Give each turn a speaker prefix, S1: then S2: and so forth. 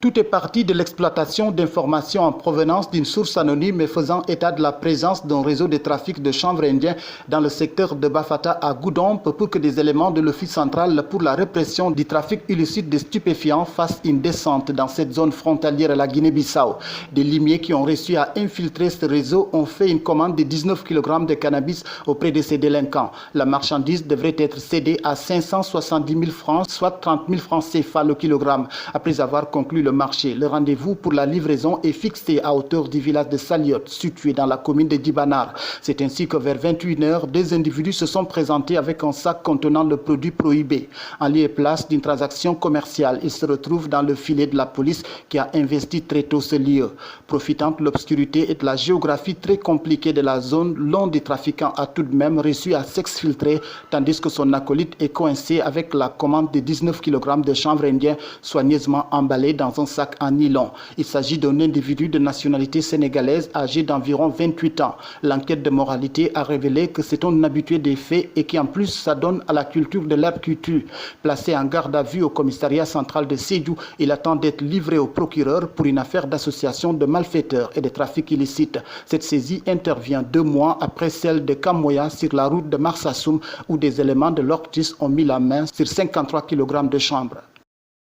S1: Tout est parti de l'exploitation d'informations en provenance d'une source anonyme et faisant état de la présence d'un réseau de trafic de chanvre indien dans le secteur de Bafata à Goudomp pour que des éléments de l'Office central pour la répression du trafic illicite de stupéfiants fassent une descente dans cette zone frontalière à la Guinée-Bissau. Des limiers qui ont réussi à infiltrer ce réseau ont fait une commande de 19 kg de cannabis auprès de ces délinquants. La marchandise devrait être cédée à 570 000 francs, soit 30 000 francs CFA le kilogramme, après avoir conclu le marché. Le rendez-vous pour la livraison est fixé à hauteur du village de Saliot, situé dans la commune de Dibanar. C'est ainsi que vers 21 h, deux individus se sont présentés avec un sac contenant le produit prohibé. En lieu et place d'une transaction commerciale, ils se retrouvent dans le filet de la police qui a investi très tôt ce lieu. Profitant de l'obscurité et de la géographie très compliquée de la zone, l'un des trafiquants a tout de même réussi à s'exfiltrer, tandis que son acolyte est coincé avec la commande de 19 kg de chanvre indien soigneusement emballé dans un sac en nylon. Il s'agit d'un individu de nationalité sénégalaise âgé d'environ 28 ans. L'enquête de moralité a révélé que c'est un habitué des faits et qui en plus s'adonne à la culture de l'herbe-culture. Placé en garde à vue au commissariat central de Sédhiou, il attend d'être livré au procureur pour une affaire d'association de malfaiteurs et de trafic illicite. Cette saisie intervient 2 mois après celle de Kamoya sur la route de Marsassoum où des éléments de l'Octis ont mis la main sur 53 kg de chanvre.